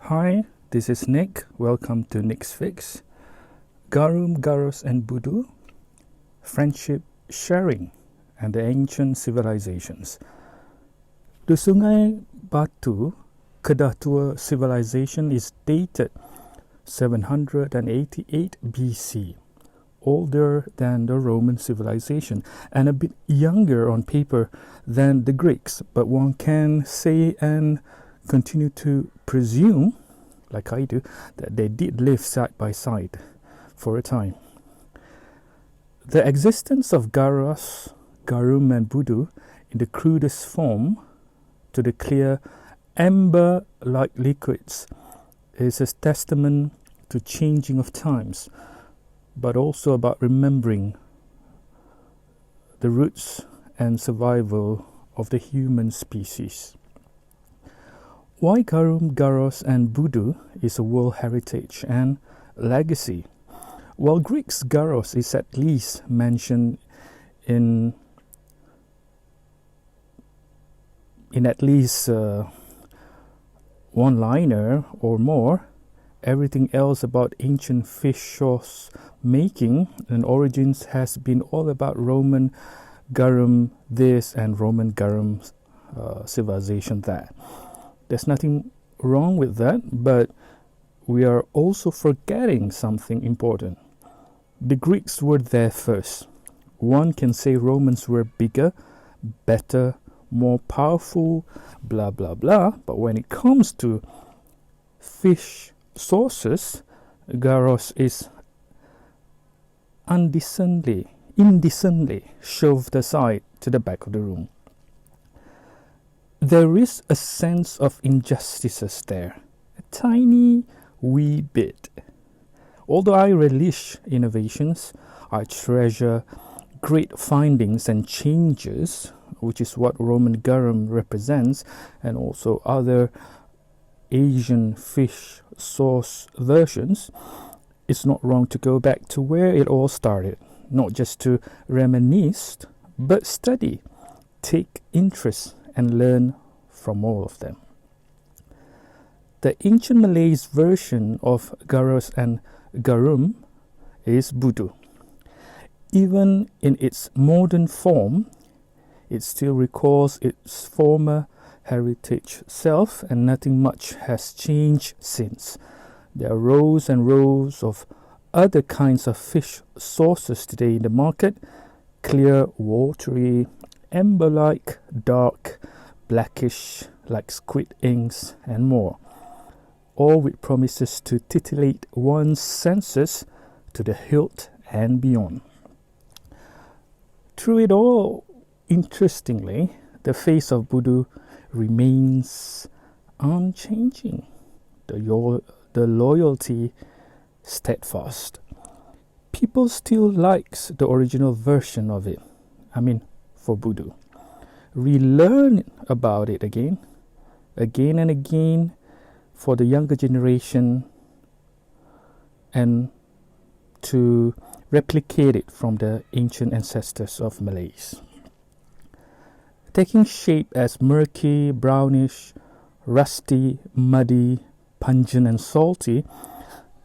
Hi, this is Nick. Welcome to Nick's Fix. Garum, Garos and Budu, friendship sharing and the ancient civilizations. The Sungai Batu Kedah Tua civilization is dated 788 BC, older than the Roman civilization and a bit younger on paper than the Greeks, but one can say and continue to presume, like I do, that they did live side by side for a time. The existence of Garos, Garum and Budu in the crudest form to the clear amber-like liquids is a testament to changing of times, but also about remembering the roots and survival of the human species. Why Garum, Garos and Budu is a world heritage and legacy? While Greek's Garos is at least mentioned in at least one liner or more, everything else about ancient fish sauce making and origins has been all about Roman Garum this and Roman Garum civilization that. There's nothing wrong with that, but we are also forgetting something important. The Greeks were there first. One can say Romans were bigger, better, more powerful, blah blah blah, but when it comes to fish sources, Garos is indecently shoved aside to the back of the room. There is a sense of injustices there, a tiny wee bit. Although I relish innovations, I treasure great findings and changes, which is what Roman Garum represents, and also other Asian fish sauce versions. It's not wrong to go back to where it all started, not just to reminisce, but study, take interest and learn from all of them. The ancient Malays version of Garos and Garum is Budu. Even in its modern form, it still recalls its former heritage self, and nothing much has changed since. There are rows and rows of other kinds of fish sauces today in the market: clear, watery, amber-like, dark, blackish like squid inks and more, all with promises to titillate one's senses to the hilt and beyond. Through it all, interestingly, the face of Budu remains unchanging, the loyalty steadfast. People still likes the original version of it, for Budu. Relearn about it again and again for the younger generation, and to replicate it from the ancient ancestors of Malays. Taking shape as murky, brownish, rusty, muddy, pungent and salty,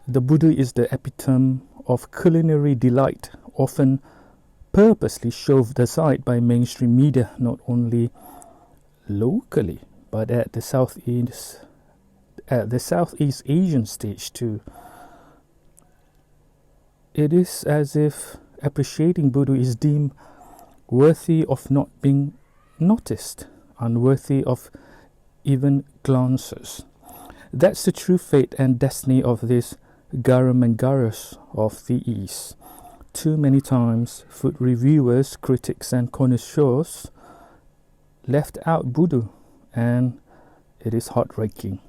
the Budu is the epitome of culinary delight, often purposely shoved aside by mainstream media, not only locally but at the Southeast Asian stage too. It is as if appreciating Budu is deemed worthy of not being noticed, unworthy of even glances. That's the true fate and destiny of this Garum and Garos of the East. Too many times, food reviewers, critics and connoisseurs left out Budu, and it is heartbreaking.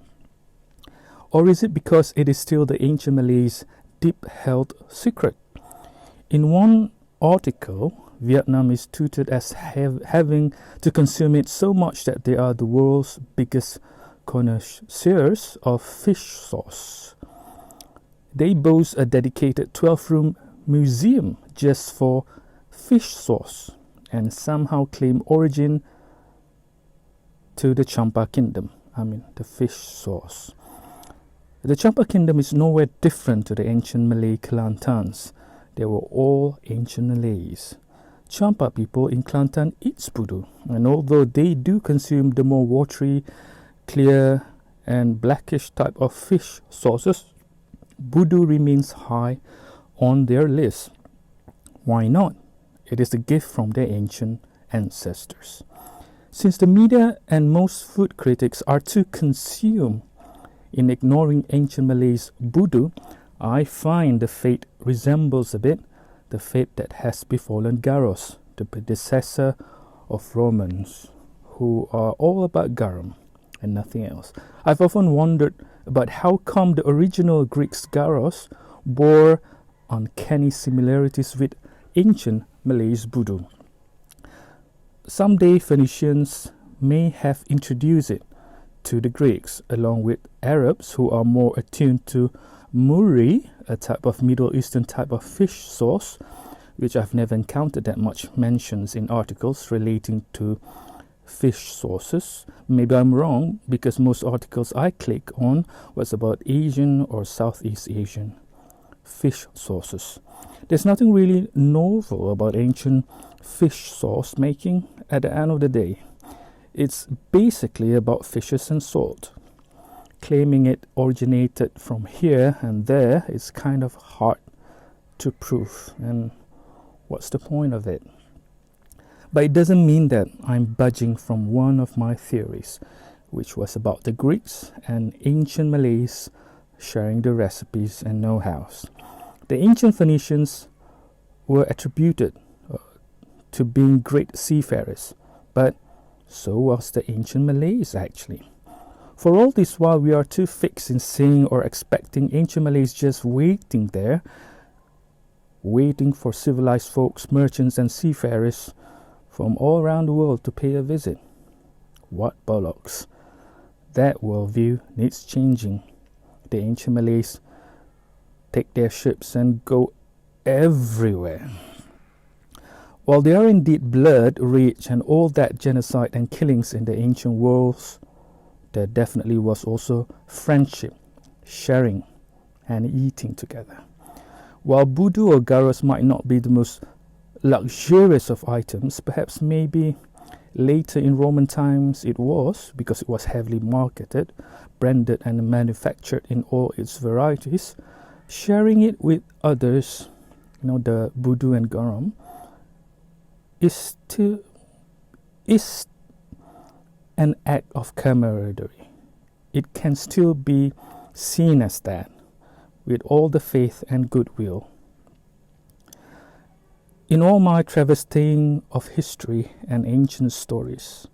Or is it because it is still the ancient Malays' deep-held secret? In one article, Vietnam is touted as having to consume it so much that they are the world's biggest connoisseurs of fish sauce. They boast a dedicated 12-room museum just for fish sauce, and somehow claim origin to the Champa kingdom, the fish sauce. The Champa kingdom is nowhere different to the ancient Malay Kelantans. They were all ancient Malays. Champa people in Kelantan eats Budu, and although they do consume the more watery, clear and blackish type of fish sauces, Budu remains high on their list. Why not? It is a gift from their ancient ancestors. Since the media and most food critics are too consumed in ignoring ancient Malays' Budu, I find the fate resembles a bit the fate that has befallen Garos, the predecessor of Romans, who are all about Garum and nothing else. I've often wondered about how come the original Greeks Garos bore uncanny similarities with ancient Malays' Budu. Someday Phoenicians may have introduced it to the Greeks, along with Arabs who are more attuned to muri, a type of Middle Eastern type of fish sauce, which I've never encountered that much mentions in articles relating to fish sauces. Maybe I'm wrong, because most articles I click on was about Asian or Southeast Asian fish sauces. There's nothing really novel about ancient fish sauce making at the end of the day. It's basically about fishes and salt. Claiming it originated from here and there is kind of hard to prove, and what's the point of it? But it doesn't mean that I'm budging from one of my theories, which was about the Greeks and ancient Malays sharing the recipes and know-hows. The ancient Phoenicians were attributed to being great seafarers, but so was the ancient Malays actually. For all this while, we are too fixed in seeing or expecting ancient Malays just waiting there, waiting for civilized folks, merchants and seafarers from all around the world to pay a visit. What bollocks. That worldview needs changing. The ancient Malays take their ships and go everywhere. While there are indeed blood, rage and all that genocide and killings in the ancient worlds, there definitely was also friendship, sharing and eating together. While Budu or Garos might not be the most luxurious of items, perhaps maybe later in Roman times it was, because it was heavily marketed, branded and manufactured in all its varieties. Sharing it with others, the Budu and Garum, is an act of camaraderie. It can still be seen as that, with all the faith and goodwill. In all my traversing of history and ancient stories,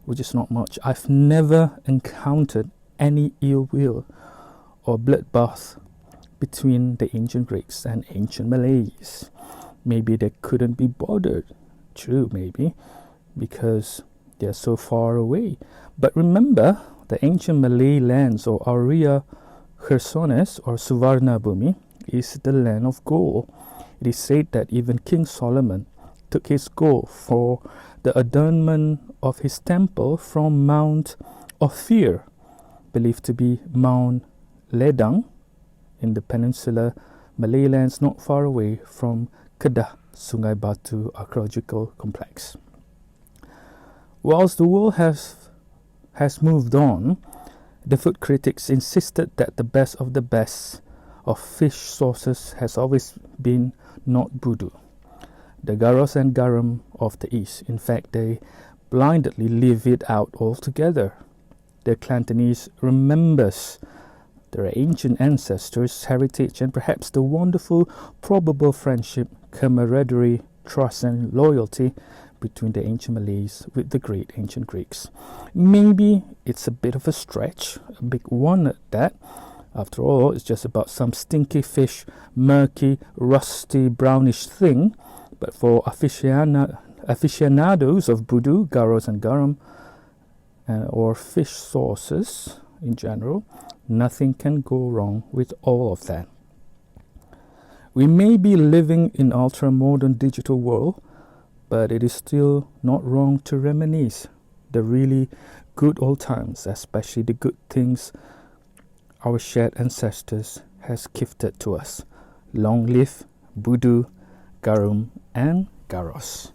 which is not much, I've never encountered any ill will or bloodbath between the ancient Greeks and ancient Malays. Maybe they couldn't be bothered. True, maybe, because they're so far away. But remember, the ancient Malay lands, or Aurea Chersones or Suvarna Bhumi, is the land of gold. It is said that even King Solomon took his gold for the adornment of his temple from Mount Ophir, believed to be Mount Ledang, in the peninsular Malay lands not far away from Kedah Sungai Batu archaeological complex. Whilst the world has moved on, the food critics insisted that the best of the best of fish sauces has always been not Budu, the Garos and Garum of the East. In fact, they blindly leave it out altogether. The Kelantanese remembers their ancient ancestors' heritage and perhaps the wonderful probable friendship, camaraderie, trust and loyalty between the ancient Malays with the great ancient Greeks. Maybe it's a bit of a stretch, a big one at that. After all, it's just about some stinky fish, murky, rusty, brownish thing. But for aficionados of Budu, Garos and Garum, or fish sauces in general, nothing can go wrong with all of that. We may be living in ultra-modern digital world, but it is still not wrong to reminisce the really good old times, especially the good things our shared ancestors has gifted to us. Long live Budu, Garum and Garos.